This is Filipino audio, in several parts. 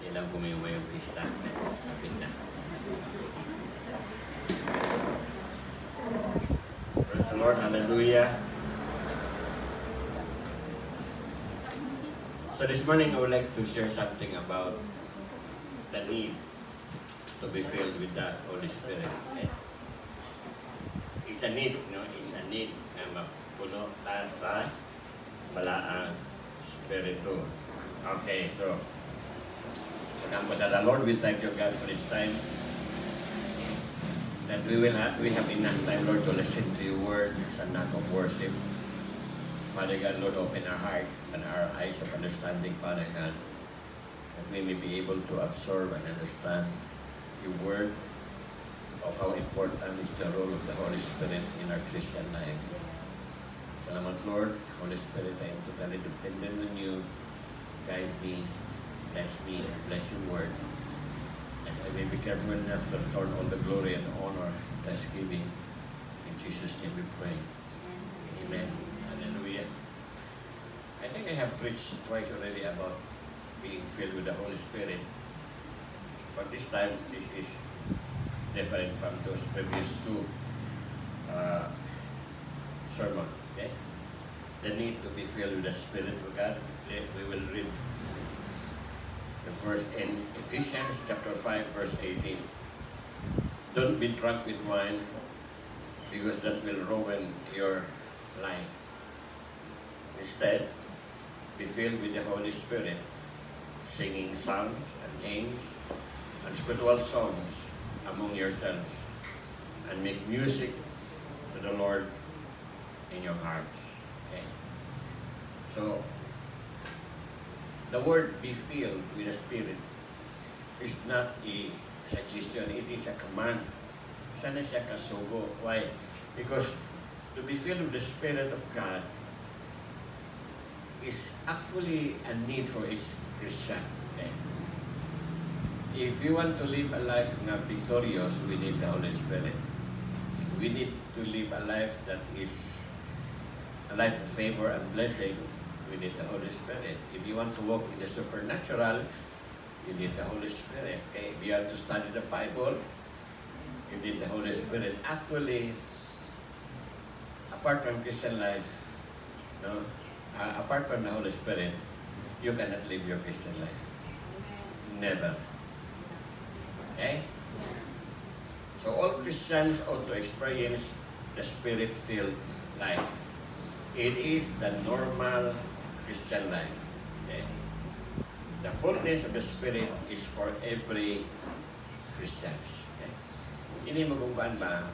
Ilang kumiwa yung pista. Kapit na. Praise the Lord. Hallelujah. So this morning I would like to share something about the need to be filled with the Holy Spirit. Okay? It's a need, no? It's a need na mapuno ta sa balaang Espiritu. Okay, so the Lord, we thank you, God, for this time. That we have enough time, Lord, to listen to your word as an act of worship. Father God, Lord, open our heart and our eyes of understanding, Father God, that we may be able to absorb and understand your word of how important is the role of the Holy Spirit in our Christian life. Salamat, Lord. Holy Spirit, I am totally dependent on you. Guide me, bless me, and bless your word. And I may be careful enough to return all the glory and honor, thanksgiving. In Jesus' name we pray. Amen. Hallelujah. I think I have preached twice already about being filled with the Holy Spirit. But this time, this is different from those previous two sermons. Okay? The need to be filled with the Spirit of God. We will read the verse in Ephesians chapter 5, verse 18. Don't be drunk with wine, because that will ruin your life. Instead, be filled with the Holy Spirit, singing psalms and hymns and spiritual songs among yourselves, and make music to the Lord in your hearts. Okay? So, the word be filled with the Spirit is not a suggestion, it is a command. Sana siya kasugo. Why? Because to be filled with the Spirit of God is actually a need for each Christian. Okay? If we want to live a life na victorious, we need the Holy Spirit. We need to live a life that is a life of favor and blessing. We need the Holy Spirit. If you want to walk in the supernatural, you need the Holy Spirit. Okay? If you have to study the Bible, you need the Holy Spirit. Actually, apart from Christian life, no, apart from the Holy Spirit, you cannot live your Christian life. Never. Okay? So all Christians ought to experience the Spirit-filled life. It is the normal Christian life. Okay? The fullness of the Spirit is for every Christian. Okay? Ini magungkuan ba?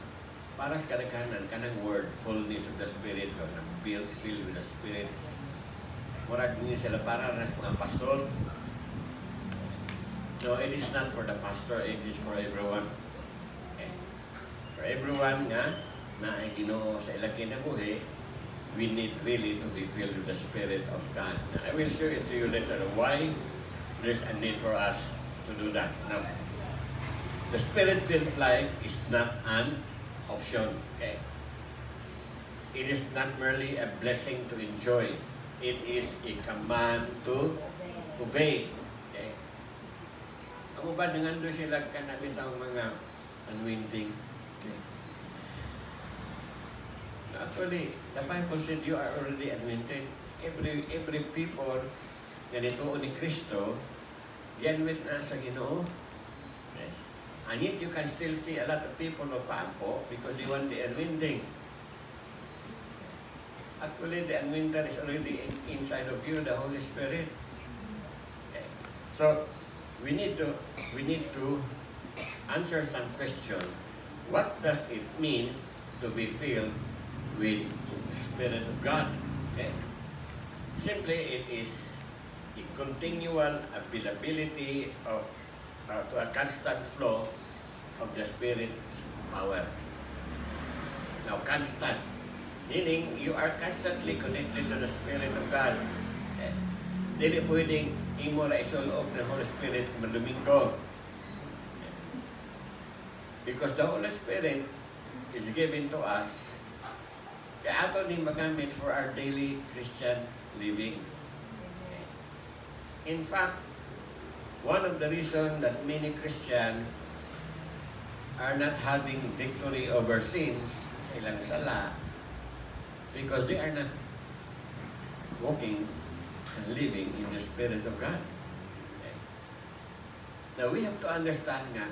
Para sa kadaghanan, kanang word, fullness of the Spirit, or filled with the Spirit. Murag niyo sila para na sa mga pastor. No, it is not for the pastor, it is for everyone. Okay? For everyone nga, na ay Ginoo sa ilang kinabuhi, we need really to be filled with the Spirit of God. And I will show it to you later why there's a need for us to do that. Now, the Spirit-filled life is not an option. Okay? It is not merely a blessing to enjoy. It is a command to obey. Okay? Ang ba dengan doon sila kanabitang mga anointing? Okay? Actually, the Bible said you are already anointed. Every people na nituon ni Kristo, gianwit na sa Ginoo. Okay? And yet you can still see a lot of people who paampo because they want the anointing. Actually, the anointing is already inside of you, the Holy Spirit. Okay? So, we need to answer some question. What does it mean to be filled with the Spirit of God? Okay? Simply, it is a continual availability of to a constant flow of the Spirit's power. Now, constant, meaning you are constantly connected to the Spirit of God. Okay? Dili pwedeng imo na isuloob ng Holy Spirit maduminggo. Okay? Because the Holy Spirit is given to us kaya ato din magamit for our daily Christian living. Okay? In fact, one of the reasons that many Christians are not having victory over sins, ilang sala, because they are not walking and living in the Spirit of God. Okay. Now, we have to understand nga,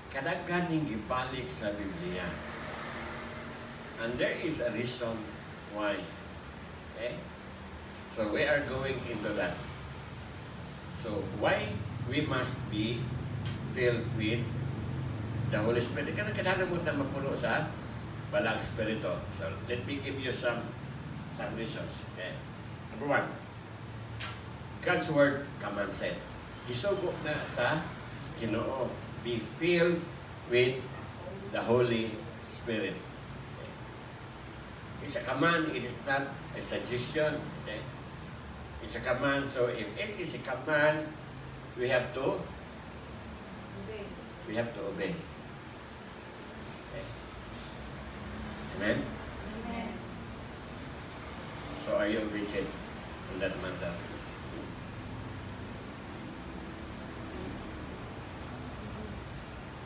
kadaghaning gibalik sa Biblia. And there is a reason why. Okay? So, we are going into that. So, why we must be filled with the Holy Spirit? Kailangan mo na mapuno sa Balang Spirito. So, let me give you some reasons. Okay? Number one, God's Word commands it. Isugo na sa Ginoo. Be filled with the Holy Spirit. Okay? It's a command. It is not a suggestion. Okay? It's a command. So if it is a command, we have to obey. Okay. Amen? Amen. So are you obedient on that matter?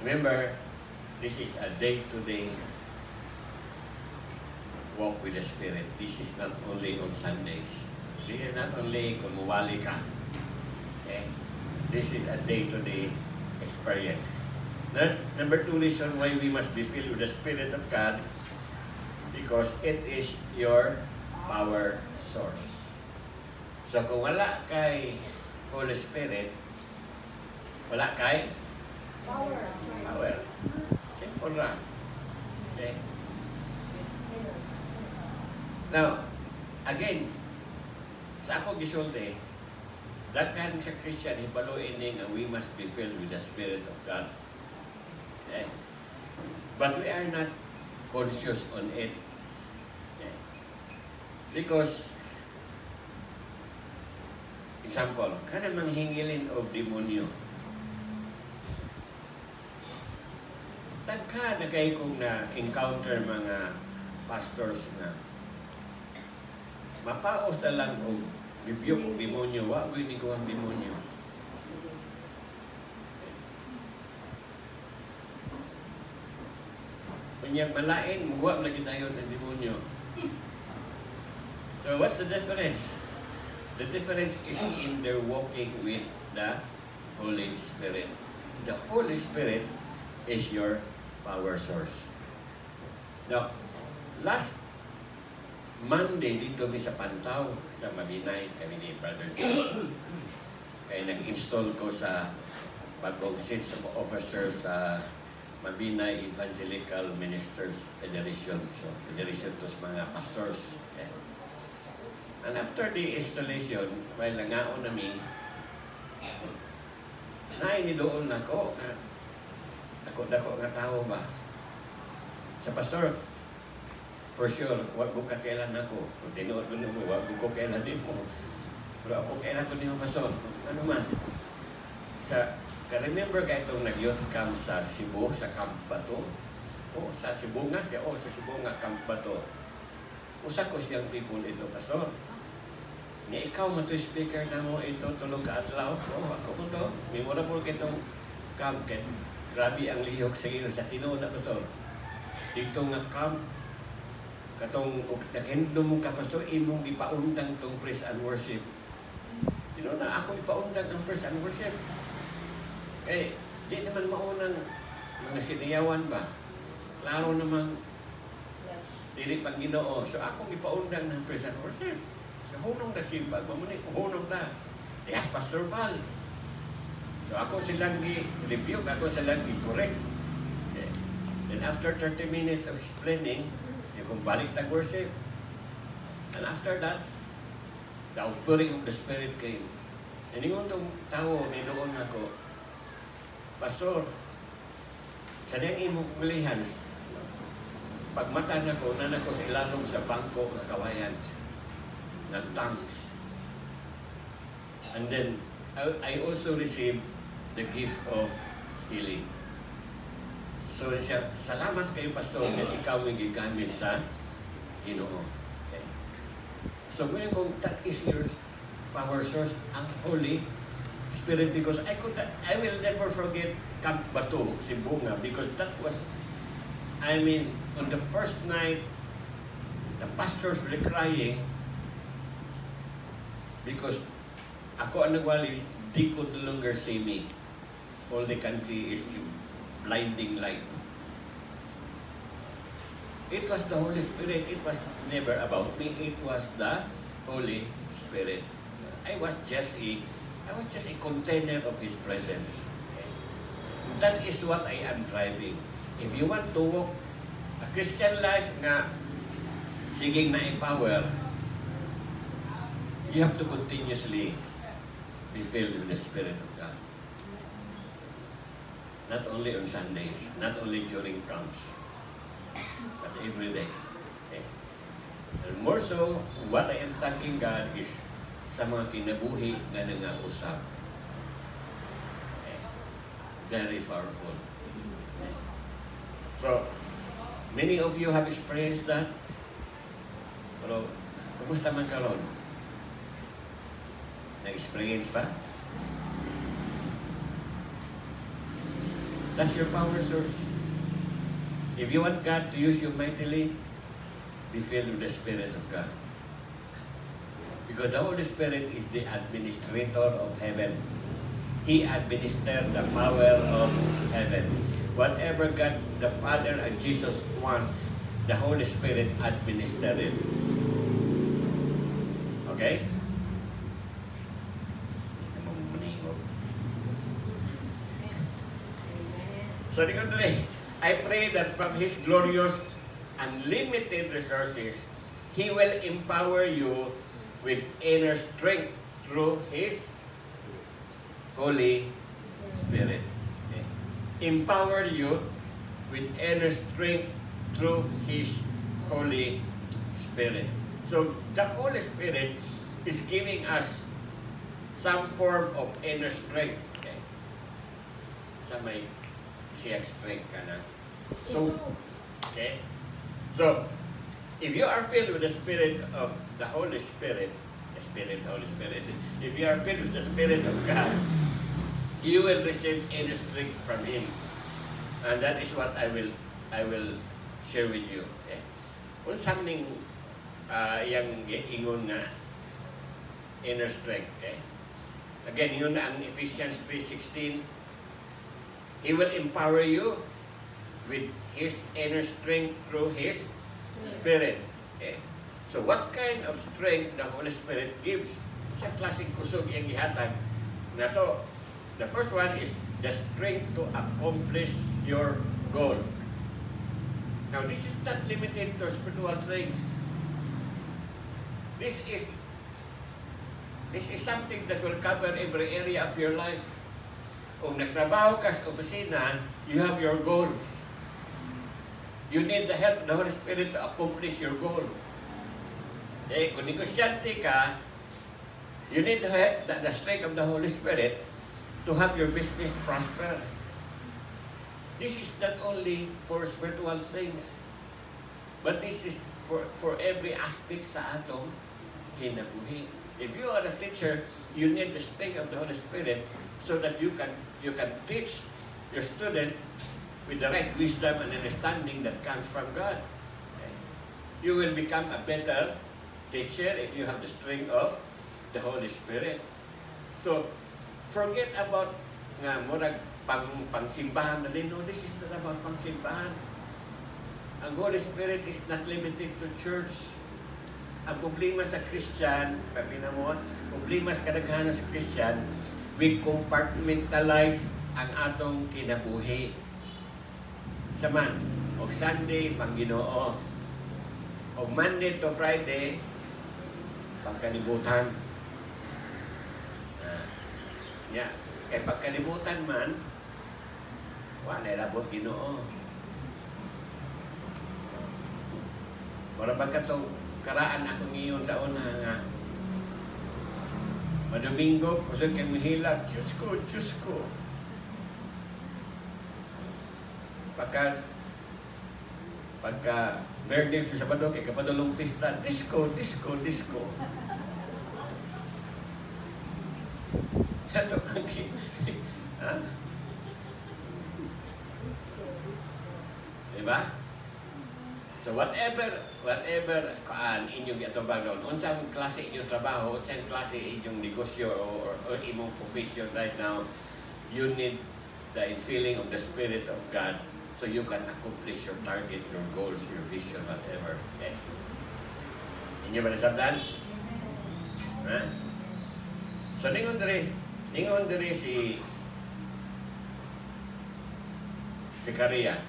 Remember, this is a day-to-day walk with the Spirit. This is not only on Sundays. This is not only kung muwali ka. Okay? This is a day-to-day experience. Number two reason why we must be filled with the Spirit of God, because it is your power source. So kung wala kay Holy Spirit, wala kay Power. Simple lang. Okay? Now, again, sa ako gisulti, daghan sa Christian, hibalo ini nga we must be filled with the Spirit of God. Okay? But we are not conscious on it. Okay? Because, example, kana manghingilin og demonyo. Daghan na kayo kong na-encounter mga pastors na mapaos na lang o bibiyok o demonyo, wagoy ni ko ang demonyo. Kunyag malain, muwag na gitayon ng demonyo. So what's the difference? The difference is in their walking with the Holy Spirit. The Holy Spirit is your power source. Now, last Monday dito mi sa Pantaw, sa Mabinay, kami ni Brother John. Kaya nag-install ko sa bagong seat sa officer sa Mabinay Evangelical Ministers Federation. So, federation to sa mga pastors. Okay. And after the installation, while nangaon namin, nainidoon na ko na dako nga tao ba? Sa pastor, for sure, wag ko kakailan ako. Kung tinuod ko mo, wag ko kailan din mo. Pero ako kailan ko din yung pastor. Ano man? Remember ka itong nag-youth camp sa Cebu, sa Camp Bato? Sa Cebu nga siya. Sa Cebu nga, Camp Bato. Usa ko siyang people ito, pastor. Ni ikaw mo to speaker na mo ito, tulog ka adlaw. Ako mo to. Memorable kitong camp. Grabe ang lihok sa iyo sa tinuod na pastor. Dito nga camp, katong naghindom mo ka pastor, imong ipaundang tong praise and worship. Na ako ipaundang ang praise and worship. Di naman maunang mga siniyawan ba? Klaro naman, dili pang Ginoo. So akong ipaundang ng praise and worship. Sa hunong na simpag, mamunay ko hunong na. Yes, Pastor Bal. So ako silang i-rebuke, ako silang i-correct. And after 30 minutes of explaining, kung balik na worship. And after that, the outpouring of the Spirit came. And yung itong tao, nidoon ako, Pastor, sa niyang imong kulihans, pagmata na ko, nanak ko sa ilalong sa bangko ng kawayan, nag-tongues. And then, I also received the gift of healing. So siya, salamat kayo, Pastor, na ikaw may gigamit sa Ginoo. Okay. So ngayon kung that is your power source, ang Holy Spirit, because I will never forget Camp Batu, Sibunga, because that was, on the first night, the pastors were crying because ako ang nagwali, they could no longer see me. All they can see is blinding light. It was the Holy Spirit. It was never about me. It was the Holy Spirit. I was just a container of His presence. That is what I am driving. If you want to walk a Christian life na siging na-empower, you have to continuously be filled with the Spirit of God. Not only on Sundays, not only during camps, but every day. Okay? And more so, what I am thanking God is sa mga kinabuhi na nangausap. Okay? Very powerful. Okay? So, many of you have experienced that. Pero, kumusta man karon? Na-experience pa? That's your power source. If you want God to use you mightily, be filled with the Spirit of God. Because the Holy Spirit is the administrator of heaven. He administers the power of heaven. Whatever God the Father and Jesus wants, the Holy Spirit administers it. Okay? So, I pray that from His glorious, unlimited resources, He will empower you with inner strength through His Holy Spirit. Okay? Empower you with inner strength through His Holy Spirit. So, the Holy Spirit is giving us some form of inner strength. Okay? Sa may siya strength ka na. So, okay? So, if you are filled with the Spirit of the Holy Spirit, if you are filled with the Spirit of God, you will receive inner strength from Him. And that is what I will share with you. Okay? Kung something yung ingon nga inner strength. Okay? Again, yun na ang Ephesians 3:16. He will empower you with His inner strength through His Spirit. Okay? So what kind of strength the Holy Spirit gives? Sa klaseng kusog yung gihatag na to. The first one is the strength to accomplish your goal. Now, this is not limited to spiritual things. This is something that will cover every area of your life. Kung nagtrabaho ka sa opisina, you have your goals. You need the help of the Holy Spirit to accomplish your goal. Eh, kung negosyante ka, you need the strength of the Holy Spirit to have your business prosper. This is not only for spiritual things, but this is for every aspect sa atong kinabuhi. If you are a teacher, you need the strength of the Holy Spirit so that you can teach your student with the right wisdom and understanding that comes from God. Okay? You will become a better teacher if you have the strength of the Holy Spirit. So, forget about nga murag pangsimbahan na din. No, this is not about pangsimbahan. Ang Holy Spirit is not limited to church. Ang problema sa Christian, problema sa kadaghanan sa Christian, we compartmentalize ang atong kinabuhi. Saman, og Sunday, pang Ginoo. Og Monday to Friday, pagkalibutan. Kaya pagkalibutan man, wala labot Ginoo. Para pagkatong karaan ako ngayon sa una nga, Madomingo, kusog kang mahilap, Diyos ko. Pagka birthday sa Sabado, kay kapadulong pista, disco. Ano kang ha? Diba? So whatever inyong atubang noon, unsang klase inyong trabaho, unsang klase inyong negosyo or imong profession right now, you need the infilling of the Spirit of God so you can accomplish your target, your goals, your vision, whatever. Okay? Inyo ba nasabdan? Ha? So ningon diri si Karia.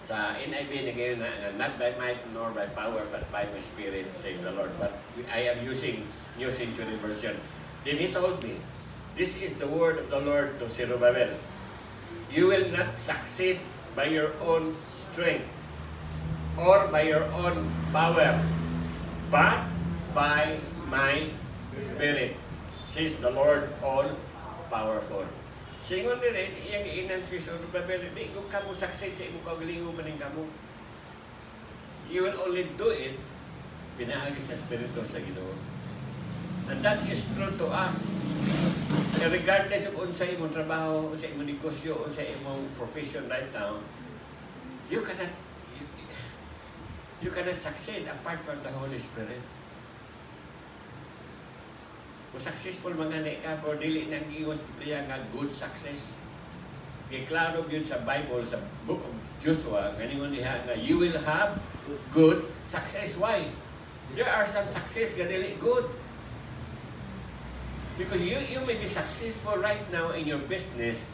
Sa NIV nagayon na not by might nor by power but by my spirit, says the Lord. But I am using New Century Version. Then he told me, this is the word of the Lord to Zerubbabel. You will not succeed by your own strength or by your own power, but by my spirit, says the Lord all-powerful. Singon din iyang iinan si Zerubbabel, di kung kamu succeed sa imong kaugalingon maning kamu. You will only do it pinaagi sa Espiritu sa Ginoo. And that is true to us. Regardless of unsa imong trabaho, unsa imong negosyo, unsa imong profession right now, you cannot succeed apart from the Holy Spirit. Kung successful mangani ka, pero dili nang iwas Biblia nga good success. Giklaro yun sa Bible, sa Book of Joshua, ganingon niya nga, you will have good success. Why? There are some success nga dili good. Because you may be successful right now in your business,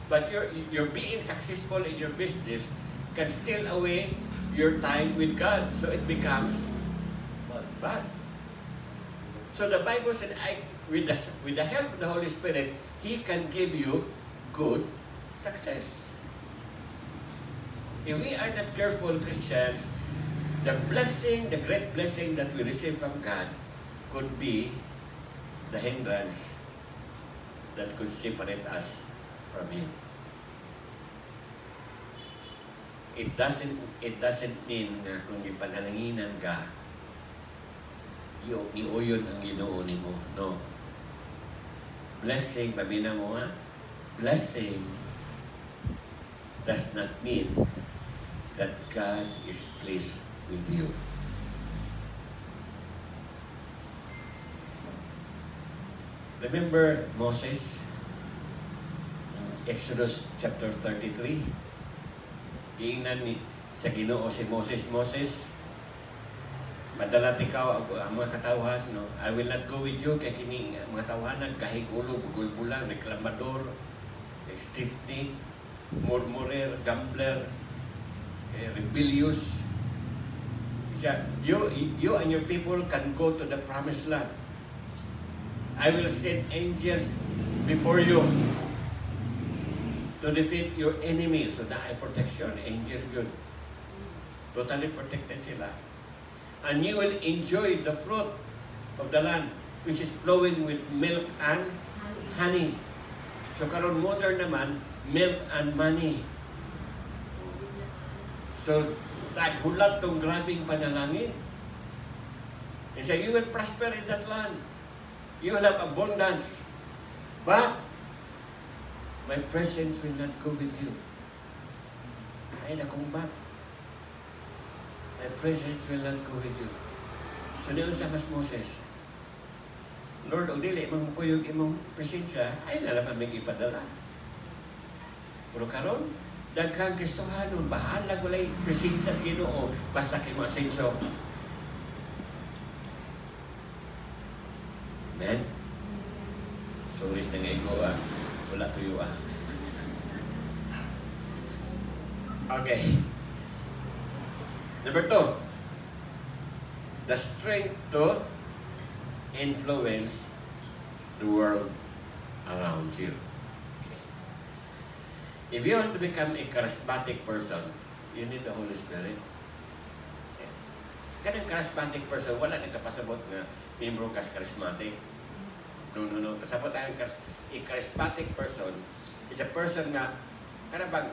but you're being successful in your business can steal away your time with God. So it becomes bad. So the Bible said, with the help of the Holy Spirit, He can give you good success. If we are not careful Christians, the great blessing that we receive from God could be the hindrance that could separate us from Him. It doesn't mean na kung ipanalanginan ka, iuyon ang Ginoo nimo. No. Blessing, babina mo ha? Blessing does not mean that God is pleased with you. Remember Moses? Exodus chapter 33. Iingnan sa Ginoo si Moses, madalat ikaw ang mga katawhan, no? I will not go with you kay kini mga tawhanan kahigulo, bugul-bulang, reklamador, stiff-neck, murmurer, gambler, rebellious. You and your people can go to the promised land. I will send angels before you to defeat your enemy. So na ay protection, angel yun. Totally protected sila. And you will enjoy the fruit of the land, which is flowing with milk and honey. So karon modern naman, milk and money. So hulat tong grabing panalangin. And so you will prosper in that land. You will have abundance. But my presence will not go with you. Ay nakumbat. My presence will not go with you. So niyon sa Moses, Lord, o dili magmukuyog imong presensya, ay nalaman may ipadala. Pero karon, daghang Kristohanon, bahala walay presensya sa Ginoo, basta kay mo asenso. Amen? Sorry na nga ikaw, wala tuyo . Okay. Number 2, the strength to influence the world around you. Okay. If you want to become a charismatic person, you need the Holy Spirit. Okay. Kanang charismatic person, wala nang kapasabot nga membro kas charismatic. No. Pasabot ang a charismatic person is a person na karabang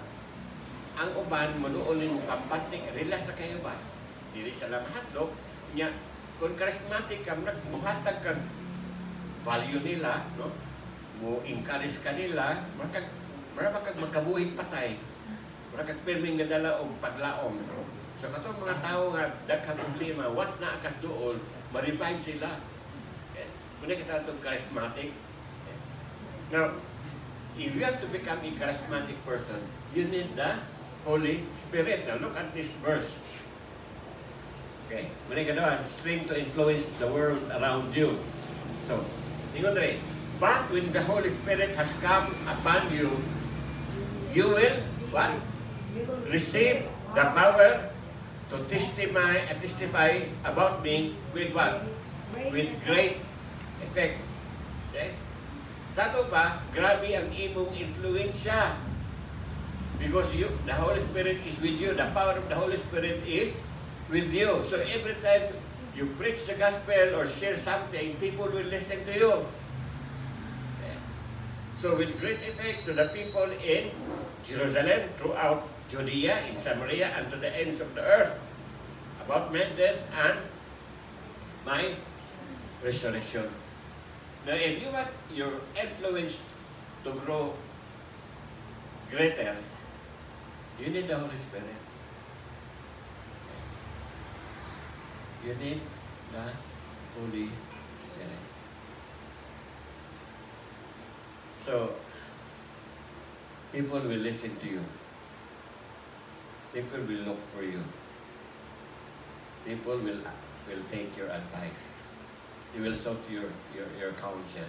ang uban mo doon mo kampatik, relax na kayo ba? Dili sa lamahadlok niya, kung charismatic ka, muhatag kag value nila, no? Mo encourage ka nila, marami kag magkabuhig patay. Marami kag pirming gadala o paglaom. No? So katong mga tao nga daghang problema, once na agad doon, ma-revive sila. Okay? Muna kita itong charismatic. Okay? Now, if you have to become a charismatic person, you need the Holy Spirit. Now look at this verse. Okay, muna gano'n, strength to influence the world around you. So, tingnan rin, but when the Holy Spirit has come upon you, you will, what? Receive the power to testify about me with what? With great effect. Okay? Sa ito pa, grabe ang imong influensya. Because the Holy Spirit is with you. The power of the Holy Spirit is with you. So every time you preach the gospel or share something, people will listen to you. Okay. So with great effect to the people in Jerusalem, throughout Judea, in Samaria, and to the ends of the earth, about my death and my resurrection. Now, if you want your influence to grow greater, you need the Holy Spirit. You need the Holy Spirit. So, people will listen to you. People will look for you. People will take your advice. They will sought your counsel.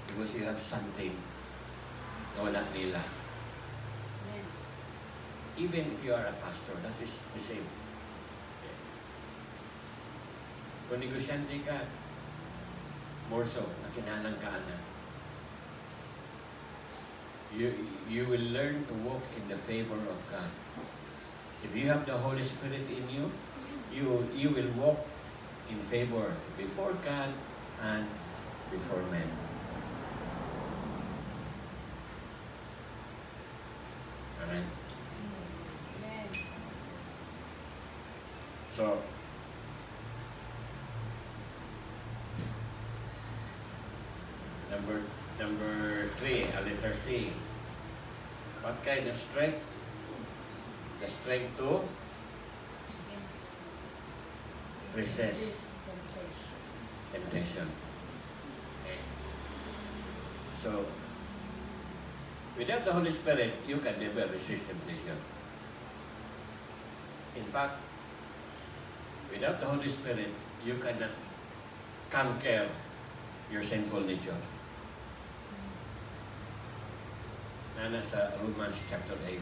Because you have something na wala nila. Even if you are a pastor, that is the same. Kung negosyante ka, more so, nakinalang ka na. You will learn to walk in the favor of God. If you have the Holy Spirit in you, you will walk in favor before God and before men. Amen. So, number 3, a letter C. What kind of strength? The strength to resist temptation. Okay. So, without the Holy Spirit, you can never resist temptation. In fact, without the Holy Spirit, you cannot conquer your sinful nature. Nana sa Romans chapter 8.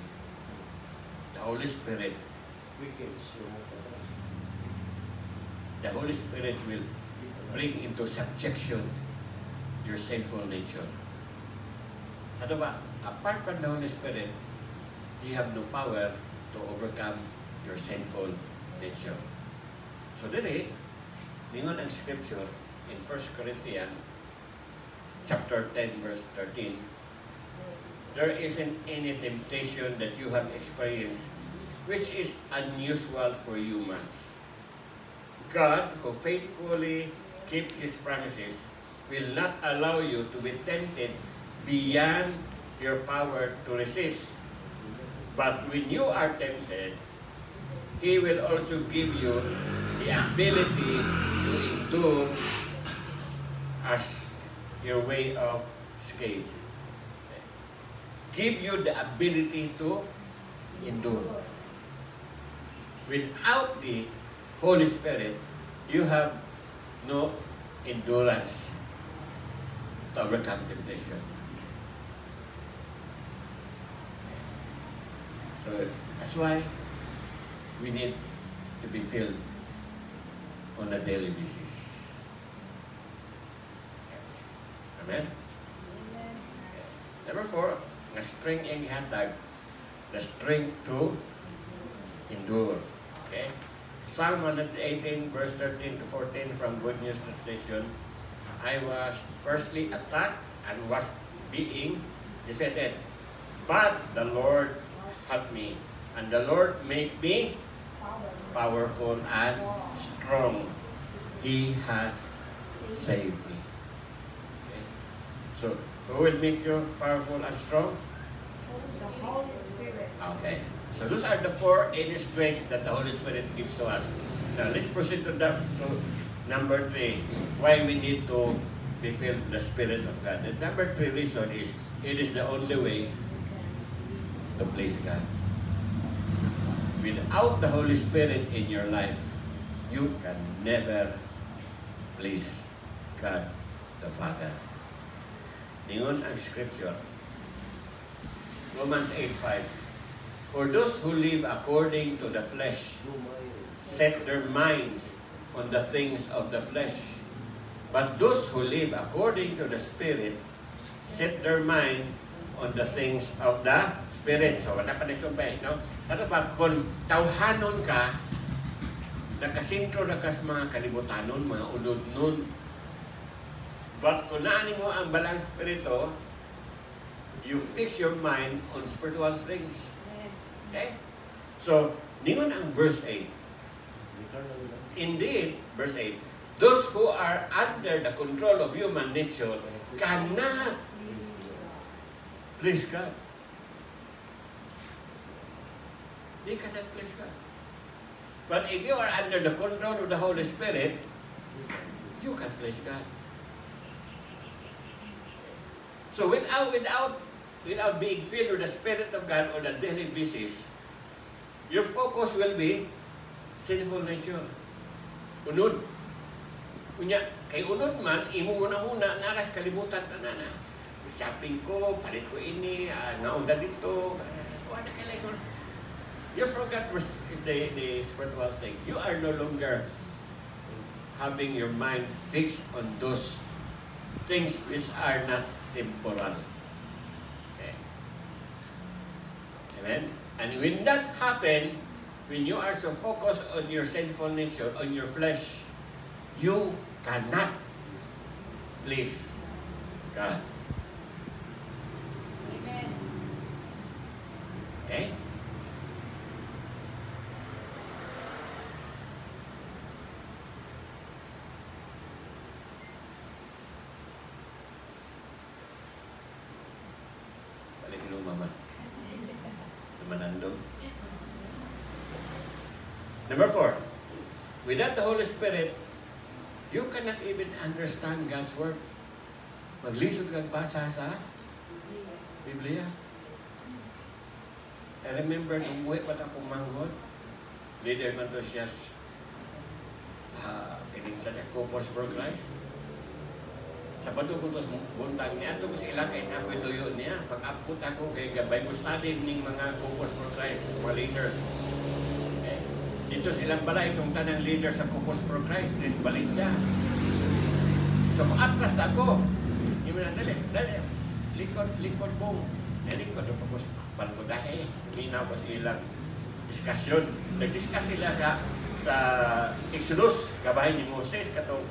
The Holy Spirit, the Holy Spirit will bring into subjection your sinful nature. Ano ba? Apart from the Holy Spirit, you have no power to overcome your sinful nature. So dili, ningon ang scripture in 1 Corinthians chapter 10 verse 13, there isn't any temptation that you have experienced which is unusual for humans. God, who faithfully keeps His promises, will not allow you to be tempted beyond your power to resist. But when you are tempted, He will also give you the ability to endure as your way of escape. Give you the ability to endure. Without the Holy Spirit, you have no endurance to overcome temptation. So that's why we need to be filled on a daily basis. Amen? Number 4, the strength in hatag, the strength to endure. Okay? Psalm 118 verse 13 to 14 from Good News Translation. I was firstly attacked and was being defeated, but the Lord helped me, and the Lord made me powerful and strong. He has saved me. Okay? So, who will make you powerful and strong? The Holy Spirit. Okay. So those are the four inner strength that the Holy Spirit gives to us. Now, let's proceed to number 3. Why we need to be filled with the Spirit of God. The number 3 reason is, it is the only way to please God. Without the Holy Spirit in your life, you can never please God the Father. Ningon ang scripture. Romans 8:5. For those who live according to the flesh set their minds on the things of the flesh. But those who live according to the Spirit set their mind on the things of the Spirit. So, wala pa na itumpay, no? Ano ba, kung tawhanon ka, nakasintro na ka sa mga kalibutanon, mga unod nun. But kung naanin mo ang balang spirito, you fix your mind on spiritual things. Okay? So, ningon ang verse 8. Indeed, verse 8, those who are under the control of human nature cannot please God. They cannot please God. But if you are under the control of the Holy Spirit, you can please God. So without being filled with the Spirit of God on a daily basis, your focus will be sinful nature. Unod. Kunya, kay unod man, imo muna naras kalibutan na na. Shopping ko, palit ko ini, naunda dito. Wala ka like, you forgot the spiritual thing. You are no longer having your mind fixed on those things which are not temporal. Okay. Amen? And when that happens, when you are so focused on your sinful nature, on your flesh, you cannot please God. Amen. Okay? Balikin mo, Mama. Manandong. Number 4, without the Holy Spirit, you cannot even understand God's Word. Maglisod kang basa sa Biblia. I remember nung buhay pa akong manghod, leader man to siya kinigla niya, Couples for Christ. Sa bando ko to buntag niya, ito ko sa ilang kay ako ituyo niya. Pag-upput ako kay Bible study ning mga Couples for Christ, mga leaders. Okay? Dito silang balay itong tanang leader sa Couples for Christ, this Valencia. So, atras na ako. Yung mga dali, likod pong. Likod, tapos balkodahe. Minaw ko sa ilang diskasyon. Nag-discuss sila sa Exodus, kabahay ni Moses, katong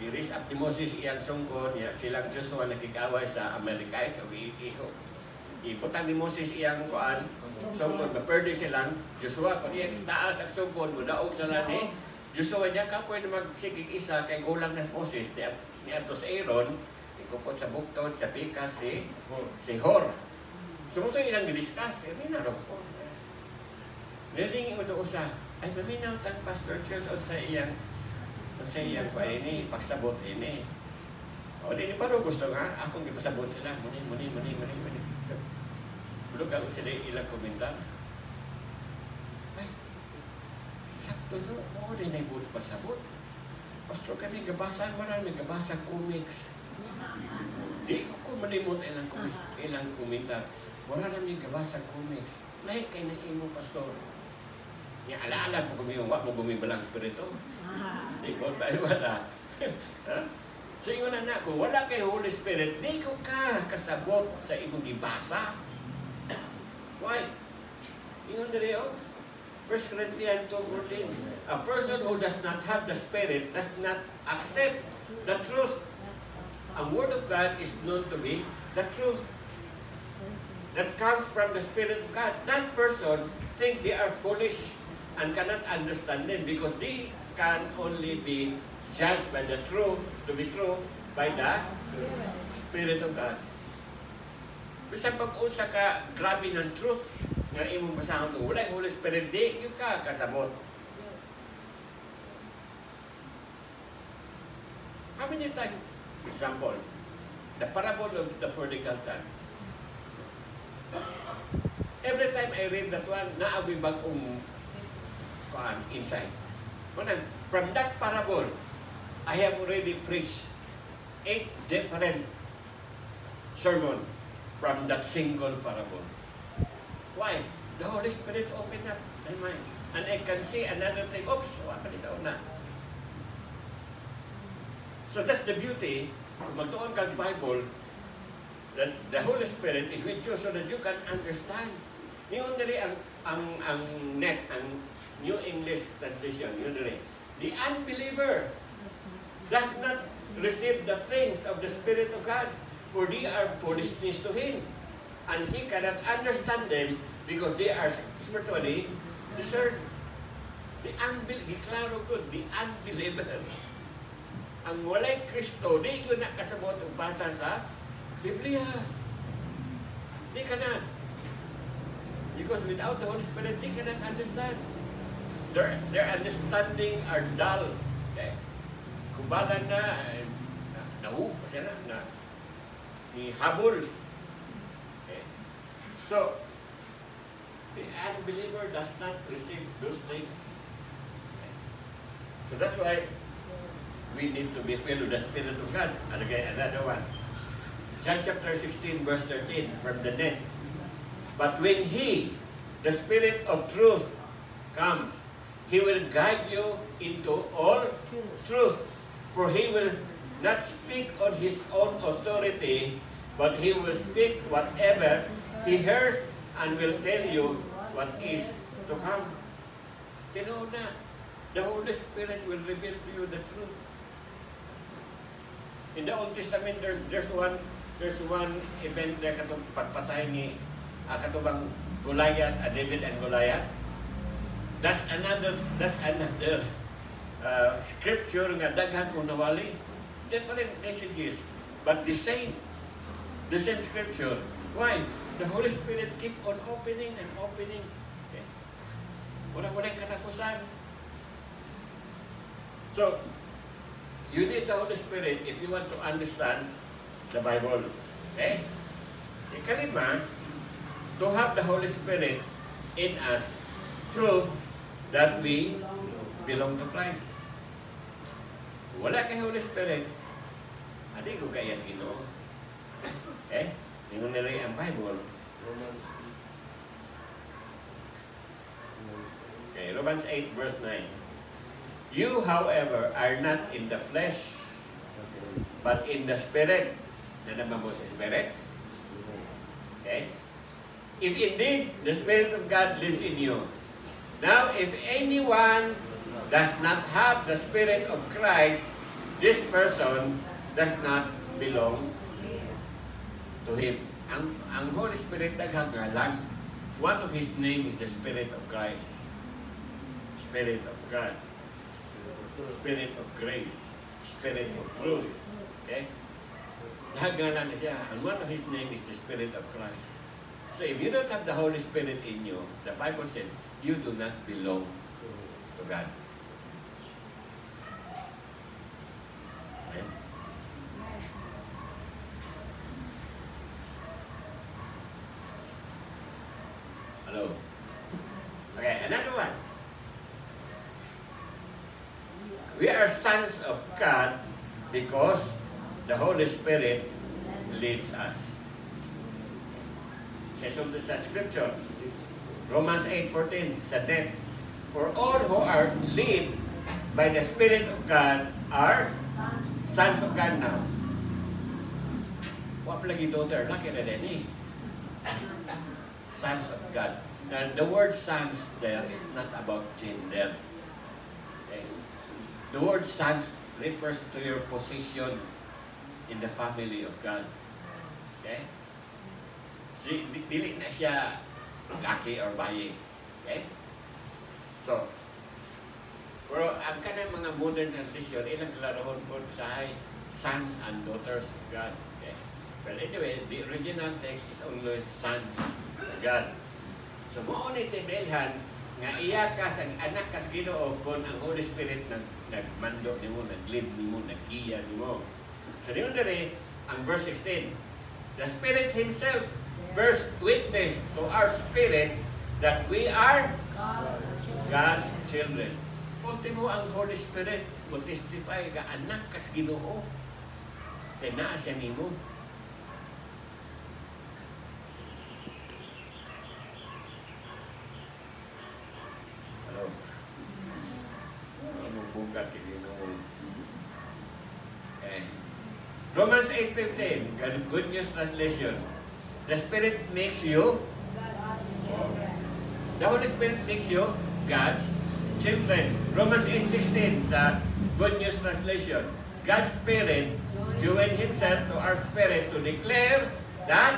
i-raise up ni Moses iyang sungkod niya, silang Joshua nakikaway sa Amerikait, so iputan ni Moses iyang sungkod, maperde silang Joshua, kung iyang taas ang sungkod, mudaog sila ni Joshua niya, kapoy na magsigig isa, kay gulang na Moses, ni Atos Aaron, ikupot sa buktod, sa pikas, si Hor. So, ito ilang discuss, minarap po. Nilingin mo ito usa, ay maminaw tang Pastor Church o sa iyang pa ini, pagsabot ini. O, di paro gusto nga, akong ipasabot sila, muni. So, bulog ako sila ilang komentar. Ay, sakto to, oo, di na ibuto pasabot. Pastor, kami gabasan, marami gabasan comics. Di ko malimot ilang komentar. Marami gabasan comics. Lahat kayo na imo, Pastor. Nga ala-ala mo gumibalang spirito. Di ko ba wala. So yun na kung wala kay Holy Spirit, di ko ka kasabot sa imong gibasa. Why? Yun na rin, 1 Corinthians 2:14. A person who does not have the Spirit does not accept the truth. Ang Word of God is known to be the truth. that comes from the Spirit of God, that person think they are foolish and cannot understand them because they can only be judged by the truth, to be true, by the Spirit of God. Bisa pag-unsa ka, grabe ng truth, nga imong basahon ito, wala yung Holy Spirit, di yung ka kasabot. How many times, for example, the parable of the prodigal son. Every time I read that one, naawi bagong insight. From that parable, I have already preached 8 different sermons from that single parable. Why? The Holy Spirit opened up my mind. And I can see another thing. Oops, wala sa una. So that's the beauty. Kung magtuon kang Bible, that the Holy Spirit is with you so that you can understand. Ngayon dali ang net, ang New English Translation, yun dali. The unbeliever does not receive the things of the Spirit of God, for they are foolishness to him. And he cannot understand them because they are spiritually discerned. The unbeliever, klaro good, the unbeliever. Ang walay Kristo, di ko nakasabot ang basa sa Biblia. Di ka na. Because without the Holy Spirit, they cannot understand. Their understanding are dull. Okay? Kubalan na, nahupa siya na habol. Okay? So, the unbeliever does not receive those things. Okay? So that's why we need to be filled with the Spirit of God. And again, another one. John chapter 16, verse 13, from the net. But when He, the Spirit of truth, comes, He will guide you into all truth. For He will not speak on His own authority, but He will speak whatever He hears and will tell you what is to come. Tinoon na, the Holy Spirit will reveal to you the truth. In the Old Testament, there's one event na katong pagpatay ni katubang Goliath, David and Goliath. That's another scripture nga daghan kung nawali. Different messages, but the same scripture. Why? The Holy Spirit keep on opening and opening. Okay? Walang katapusan. So, you need the Holy Spirit if you want to understand the Bible. Okay? Ikalima, to have the Holy Spirit in us, prove that we belong to Christ. Wala kay Holy Spirit, adi ko kaya Ginoo. Okay? Yung nilay ang Bible. Okay, Romans 8 verse 9. You, however, are not in the flesh, but in the Spirit. Nanama mo sa Spirit? Okay? If indeed the Spirit of God lives in you. Now, if anyone does not have the Spirit of Christ, this person does not belong to Him. Ang Holy Spirit naghagalan. One of His name is the Spirit of Christ. Spirit of God. Spirit of grace, Spirit of truth. Okay? Nahagalan na siya. And one of His name is the Spirit of Christ. So if you don't have the Holy Spirit in you, the Bible said, you do not belong to God. Okay? Hello? Okay, another one. We are sons of God because the Holy Spirit leads us. Says on the scripture, Romans 8:14, said that, for all who are led by the Spirit of God are sons of God now. What lagi daughter? Laki na din eh. Sons of God. Now, the word sons there is not about gender. Okay? The word sons refers to your position in the family of God. Okay? Dili na siya laki or bayi. Okay? So, pero ang kanang mga modern religion, ilang laroon po sa sons and daughters of God. Okay? Well, anyway, the original text is only sons of God. So, maunit tibelhan nga iya ka sa anak ka sa Ginoo kung ang Holy Spirit nagmando nimo, naglib nimo, nagkiya nimo. So, diyon dere ang verse 16. The Spirit Himself bears witness to our spirit that we are God's children. Ultimo ang Holy Spirit mo testify nga anak ka sa Ginoo. Kaya naa siya nimo. Romans 8:15, Good News Translation. The Spirit makes you, the Holy Spirit makes you God's children. Romans 8:16, the Good News Translation. God's Spirit joined Himself to our spirit to declare that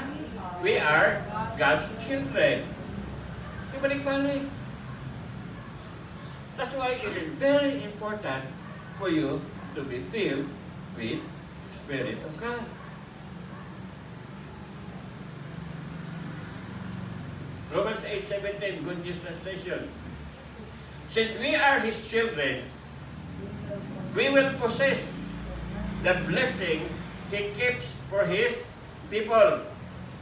we are God's children. Ibalik-balik. That's why it is very important for you to be filled with the Spirit of God. Romans 8:17, Good News Translation. Since we are His children, we will possess the blessing He keeps for His people.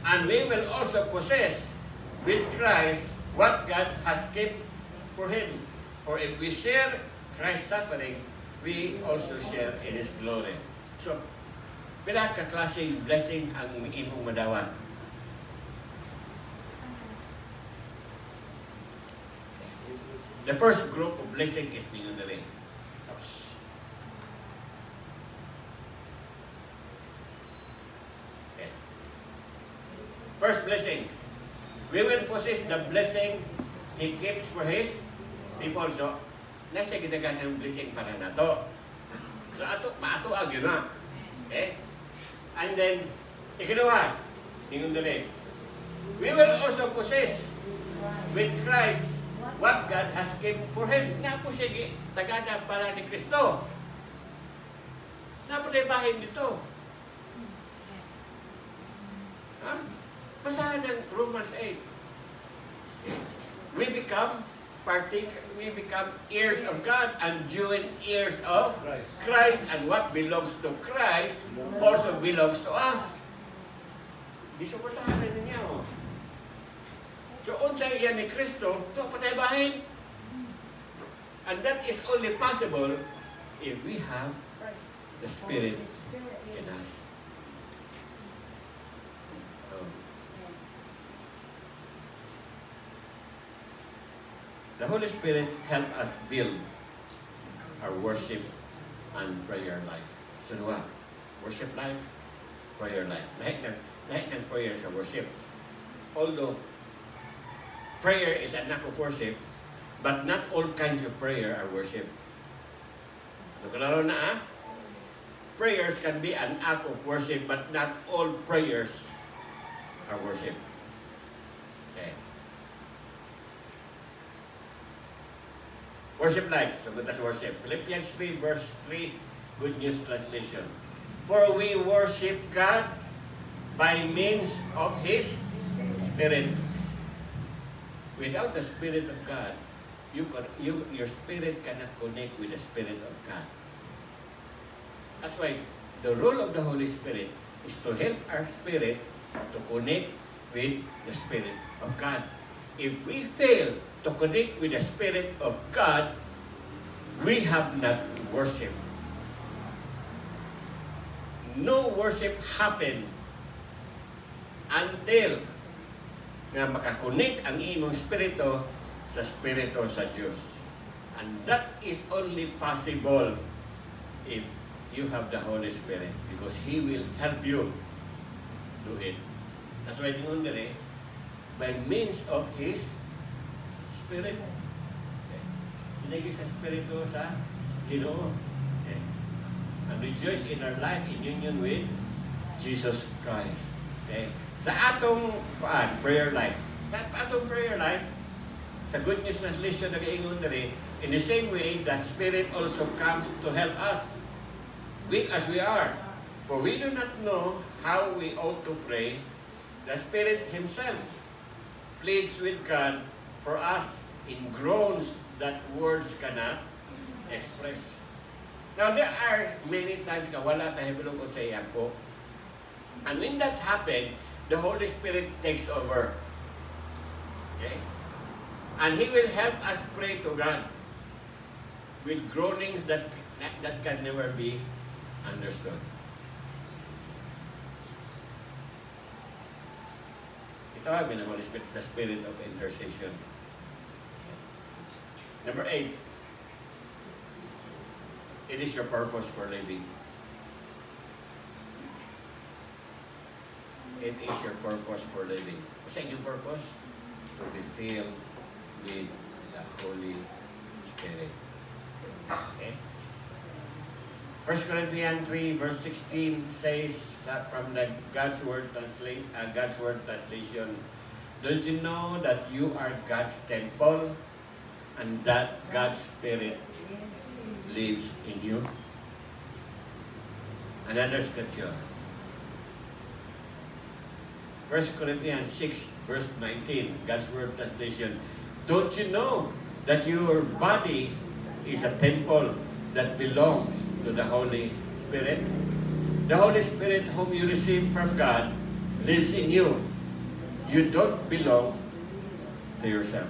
And we will also possess with Christ what God has kept for Him. For if we share Christ's suffering, we also share in His glory. So, pila ka klaseng blessing ang imong madawat? The first group of blessing is ninyo dali. Okay. First blessing. We will possess the blessing He keeps for His people. So, nasa gitagan ng blessing para nato. So, maato agyo na. Okay? And then, ikalawa, ninyo dali. We will also possess with Christ what God has given for Him. Napo siya tagana para ni Kristo. Napo na bahin dito. Ha? Basahan ng Romans 8. We become heirs of God and joint heirs of Christ. And what belongs to Christ also belongs to us. Di suportahan na ninyo. So, unsay iyan ni Kristo, ito patay bahin. And that is only possible if we have the Spirit in us. The Holy Spirit help us build our worship and prayer life. So, diba? Worship life, prayer life. Lahat ng prayer sa worship. Although, prayer is an act of worship, but not all kinds of prayer are worship. So, kalaro na prayers can be an act of worship, but not all prayers are worship. Okay. Worship life. So, that's worship. Philippians 3 verse 3, Good News Translation. For we worship God by means of His Spirit. Without the Spirit of God, your spirit cannot connect with the Spirit of God. That's why the role of the Holy Spirit is to help our spirit to connect with the Spirit of God. If we fail to connect with the Spirit of God, we have not worship. No worship happen until nga makakonek ang imong spirito sa spirito sa Diyos. And that is only possible if you have the Holy Spirit, because He will help you do it. That's why yung under by means of His Spirit. Ilagay sa spirito sa Ginoo. Okay. And rejoice in our life in union with Jesus Christ. Okay. Sa atong prayer life. Sa atong prayer life, sa Good News Translation nag-iingon diri, in the same way, that Spirit also comes to help us, weak as we are. For we do not know how we ought to pray. The Spirit Himself pleads with God for us in groans that words cannot express. Now, there are many times na wala tayo bilukod sa iyan po. And when that happens, the Holy Spirit takes over. Okay? And He will help us pray to God with groanings that can never be understood. Ito ay ng Holy Spirit, the Spirit of intercession. Number 8, it is your purpose for living. It is your purpose for living. What's your purpose? To be filled with the Holy Spirit. Okay? 1 Corinthians 3 verse 16 says from the God's Word translation, don't you know that you are God's temple and that God's Spirit lives in you? Another scripture. 1 Corinthians 6 verse 19, God's Word translation, don't you know that your body is a temple that belongs to the Holy Spirit? The Holy Spirit whom you receive from God lives in you. You don't belong to yourself.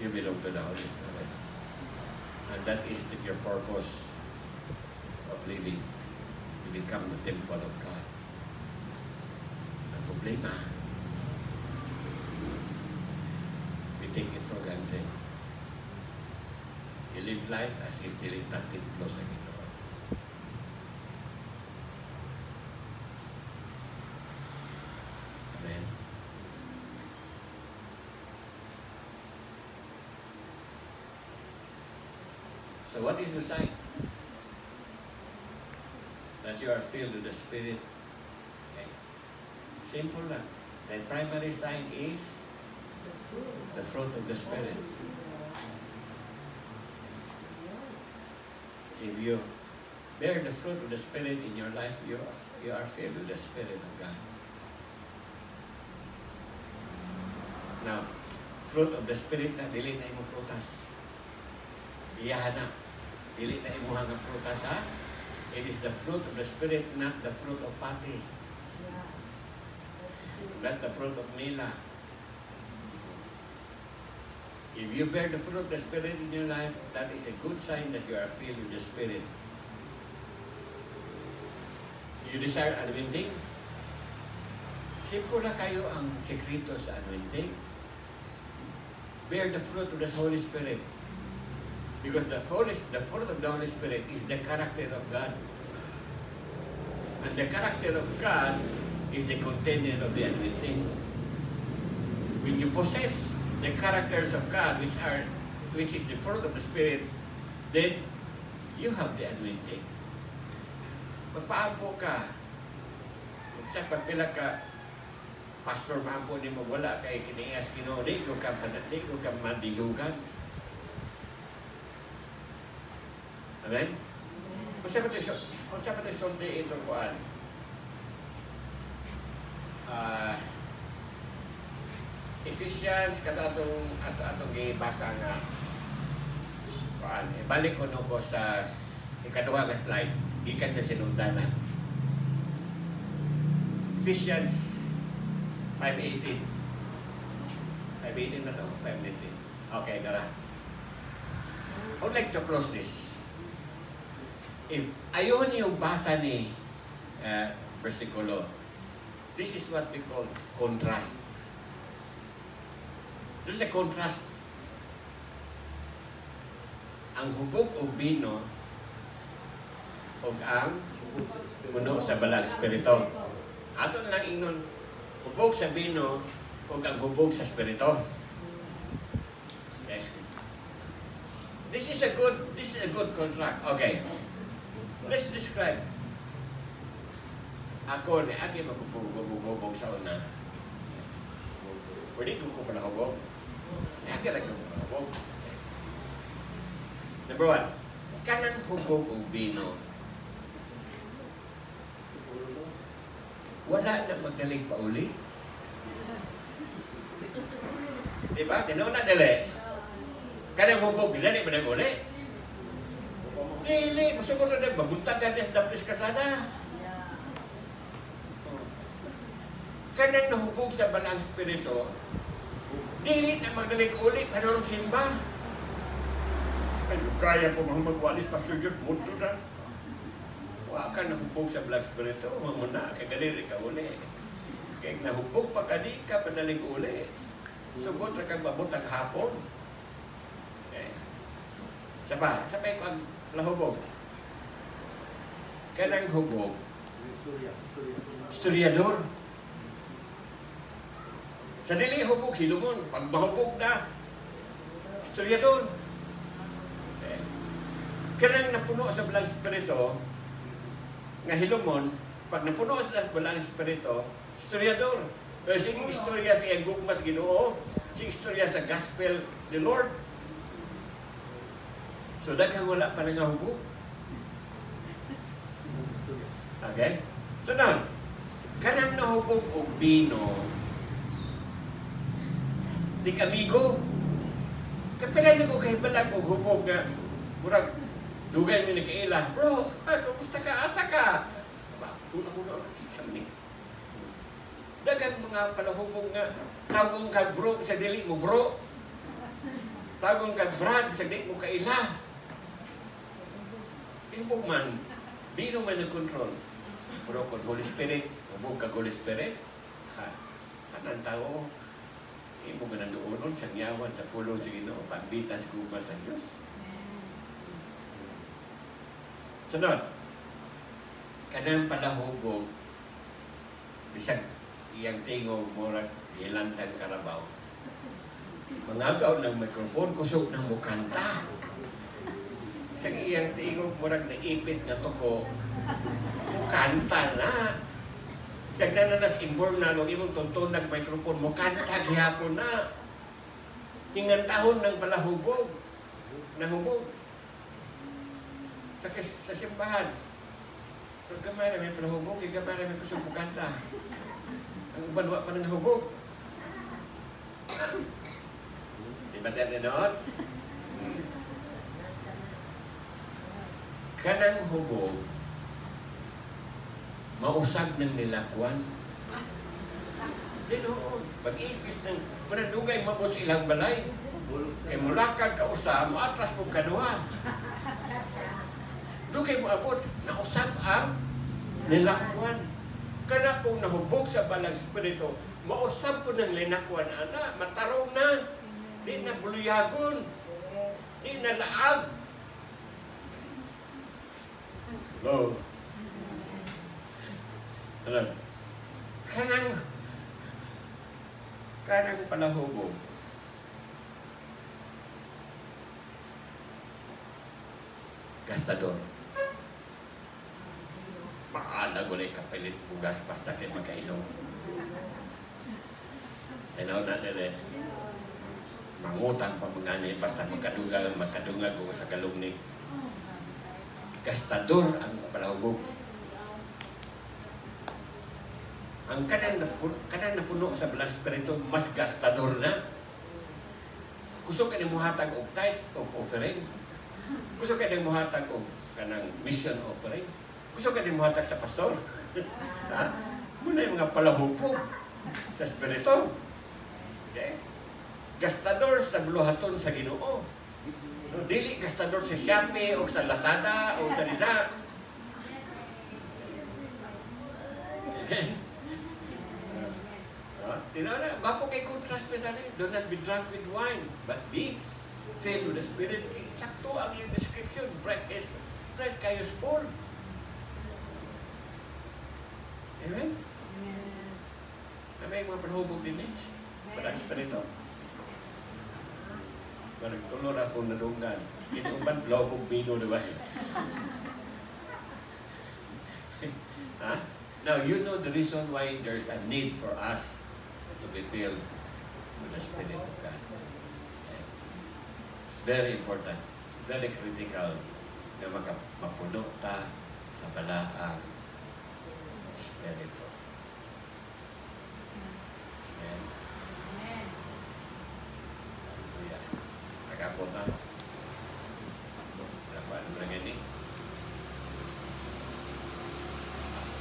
You belong to the Holy Spirit. And that is your purpose of living. You become the temple of God. Ang problema, we take it for granted. You live life as if dili ta templo sa Ginoo. Amen. So what is the sign that you are filled with the Spirit? Okay. Simple lang. The primary sign is the fruit of the Spirit. If you bear the fruit of the Spirit in your life, you are filled with the Spirit of God. Now, fruit of the Spirit na dili na imong prutas. Iyahan na. Dili na imong nga prutas, ha? It is the fruit of the Spirit, not the fruit of pati. Not the fruit of nila. If you bear the fruit of the Spirit in your life, that is a good sign that you are filled with the Spirit. You desire anointing? Simple na kayo ang sekreto sa anointing. Bear the fruit of the Holy Spirit. Because the fruit of the Holy Spirit is the character of God. And the character of God is the container of the anointing. When you possess the characters of God, which is the fruit of the Spirit, then you have the anointing. Magpaampo ka. Sa pagpila ka, pastor, maampo ni mo, wala kay kiniyas Ginoo, di ko ka madihugan. Amen? Kung sa pati sulti ito kuan, Ephesians katong gibasa nga kuan, balik ko ko sa ikaduha nga slide gikan sa sinundanan. Ephesians 5:18. 5:18 na to, 5:19. Okay, dara. I would like to close this. If ayaw niyong basa ni versikulo, this is what we call contrast. There's a contrast. Ang hubog o bino o ang puno sa balang espiritu. Ato na lang ingnon, hubog sa bino o ang hubog sa espiritu. Okay. This is a good contract. Okay. Let's describe. Ako, agi magpupugubog sa una. Pwede ko pala hubog. Agi lang ko pala hubog. Number 1, kanang hubog o bino, wala na magdaling pauli. Diba? Tinaw na dali. Kanang hubog, dali ba nag-uli? Dili, masugod na mabuntagan na dapis kasada. Kanang nahubog sa balang spirito, dili na magdaling uli, kanang simba. Ay, kaya po mga magwalis, Pastor Jude, muto na. Wa ka nahubog sa balang spirito, mamuna, kagaliri ka uli. Kaya nahubog pa ka, di ka panaling uli. Sugod na kang mabutang hapon. Okay. Sabay ko ang lahubog. Kanang hubog, historiador. Sa dili hubog, hilumon. Pag mahubog na, historiador. Okay. Kanang napuno sa balang spirito, nga hilumon, pag napuno sa balang spirito, historiador. Pero sige istorya sa iyang gugmas Ginoo, sige istorya sa gospel ni Lord. So daghang wala pa nangahubog. Okay? So now, kanang nahubog og bino, tig amigo. Kapila na ko kay balag og hubog nga murag dugay mi nagkaila. Bro, kumusta ka? Asa ka? Pula sa ni. Dagang mga palahubog nga tawgon kag bro sa dili mo bro. Tawgon kag brad sa dili mo kaila. Hubog man, bino man nag-control. Pero kung Holy Spirit, hubog kag Holy Spirit, kanang tao, hubog ka nandoon sa nyawan, sa pulo sa Ginoo, pagbitan sa gugma sa Diyos. Sunod, kanang palahubog, bisag iyang tingog murag ilantang karabaw. Mangagaw ng mikrofon, kusog ng mukanta. Sa iyang tingog murag naipit na tuko, mukanta na. Sa nananas inborn na, huwag imong tuntun ng mikrofon, mukanta gihapon na. Ingantahon ng palahubog, nahubog. Sa simbahan, pero gamay na may palahubog, gamay na may kusog mukanta. Ang banwa pa ng hubog. Di ba tayo noon? Kanang hubog, mausag ng nilakwan. Di noon. Pag-iikis ng manandugay, mabot sa ilang balay. Kaya mulakag ka usa, maatras po kaduha. Dugay mo abot, nausap ang nilakwan. Kana kung nahubog sa balang spirito, mausap po ng linakwan, ana, matarong na, di na buluyagon, di na laag. Hello? Ano? Kanang palahubog. Gastador. Paala gulay kapilit bugas basta kayo magkailong. Tanaw na nila. Mangutang pa mga ni basta magkadungag ko sa kalungnig. Gastador ang palahubog. Ang kanang napuno sa balang spirito, mas gastador na. Gusto ka ni muhatag og tithes o offering. Gusto ka ni muhatag og kanang mission offering. Gusto ka din muhatag sa pastor? Ha? Muna yung mga palahubog sa spirito. Okay? Gastador sa buluhaton sa Ginoo. No, dili gastador sa Shopee o sa Lazada o sa Lidra. Tinaw na, bapo kay contrast mo na do not be drunk with wine, but be filled with the Spirit. Sakto ang yung description. Bread kayo full. Amen? May mga panhubog din eh. Walang spirito. Nagtulor ako nadunggan. Ito ba lobog bino, di ba? Ha? Now, you know the reason why there's a need for us to be filled with the Spirit of God. It's very important. It's very critical na mapuno ta sa balaang Espiritu. Amen. Amen. Hallelujah. Nagkapon na. Dapat mo lang ini.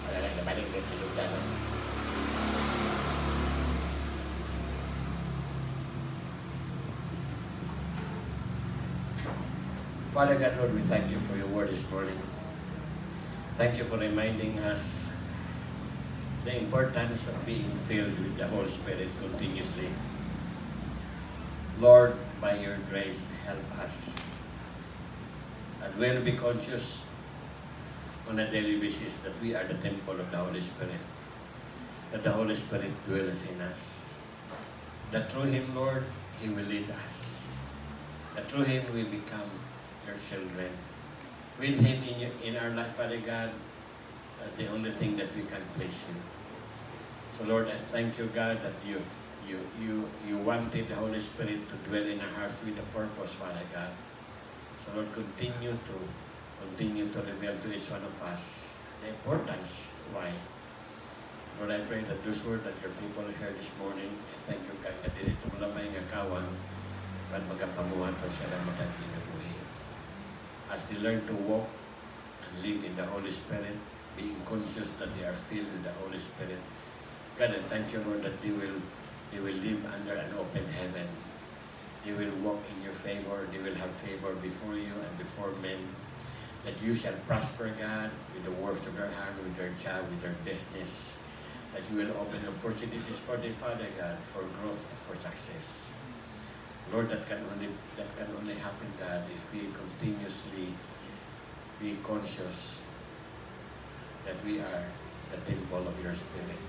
Wala lang nabalik din sa lugar. Father God, Lord, we thank you for your word this morning. Thank you for reminding us the importance of being filled with the Holy Spirit continuously. Lord, by your grace, help us. And we'll be conscious on a daily basis that we are the temple of the Holy Spirit. That the Holy Spirit dwells in us. That through Him, Lord, He will lead us. That through Him we become your children. With Him in our life, Father God, that's the only thing that we can please you. So Lord, I thank you, God, that you wanted the Holy Spirit to dwell in our hearts with a purpose, Father God. So Lord, continue to reveal to each one of us the importance. Why? Lord, I pray that those words that your people heard this morning, I thank you, God, na dito mo lamay ng kawan, at magapamuhan to sila matagin na buhay. As they learn to walk and live in the Holy Spirit, being conscious that they are filled with the Holy Spirit. God, I thank you, Lord, that they will live under an open heaven. They will walk in your favor. They will have favor before you and before men. That you shall prosper, God, with the works of their hand, with their job, with their business. That you will open opportunities for them, Father God, for growth and for success. Lord, that can only happen, God, if we continuously be conscious that we are the temple of your Spirit.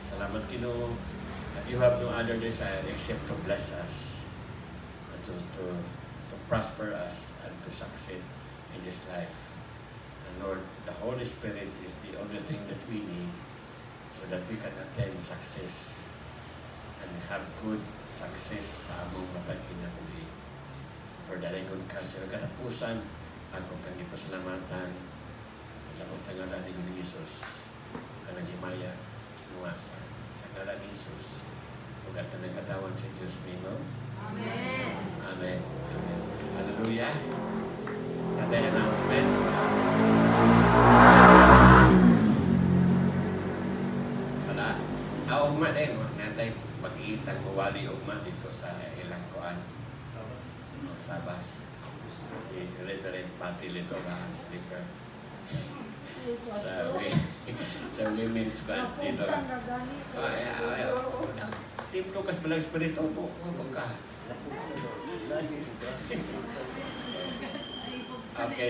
Salamat, Ginoo, that you have no other desire except to bless us, to prosper us, and to succeed in this life. And Lord, the Holy Spirit is the only thing that we need so that we can attain success and have good success sa among matag kinabuhi. Lord, dalaygon ka sa katapusan, ako kang ipasalamatan, ako sa ngalan ni Ginoo Jesus, kanang himaya, inuwasa, sa ngalan ni Jesus, ug at nagkatawan sa Diyos nimo. Amen. Amen. Amen. Hallelujah. Natay announcement. Wala. Ugma din, natay pag-iitang mawali ugma dito sa ilang kuan. Sabas. Si Reverend Pati Lito na speaker. Sa women's kuan dito. Tiplo kas balang espiritu po. Pagka. Okay,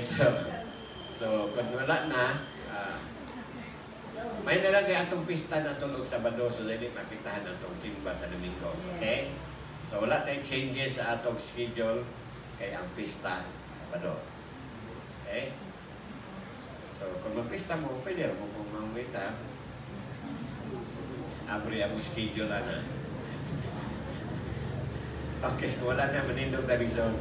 so kung wala na, may nalagay atong pista na tulog Sabado, so dili makitahan atong simba sa Domingo. Okay? So wala tayong changes sa atong schedule kay ang pista Sabado. Okay? So kung magpista mo, pwede mo kung mamita. Abri ang schedule na. Okay, kung wala na, manindong tabing zone.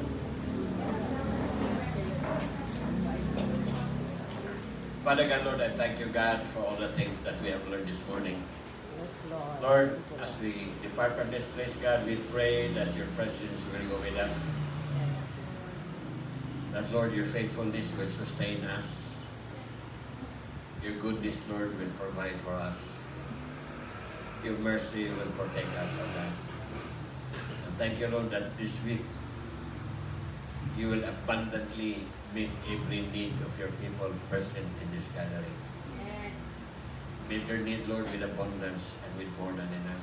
Father God, Lord, I thank you, God, for all the things that we have learned this morning. Yes, Lord. Lord, as we depart from this place, God, we pray that your presence will go with us. That, Lord, your faithfulness will sustain us. Your goodness, Lord, will provide for us. Your mercy will protect us, O God. And thank you, Lord, that this week you will abundantly meet every need of your people present in this gathering. Yes. Meet their need, Lord, with abundance and with more than enough.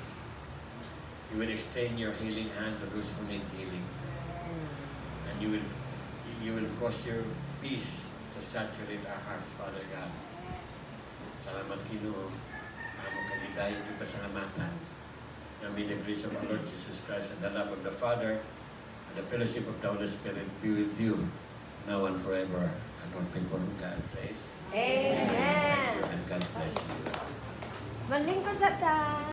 You will extend your healing hand to those who need healing. And you will cause your peace to saturate our hearts, Father God. Salamat, Ginoo. Among kaligaya at pasalamatan. Na may the grace of our Lord Jesus Christ and the love of the Father and the fellowship of the Holy Spirit be with you now and forever. And all people of God says, Amen. and God bless you. Manlingkod sa ta.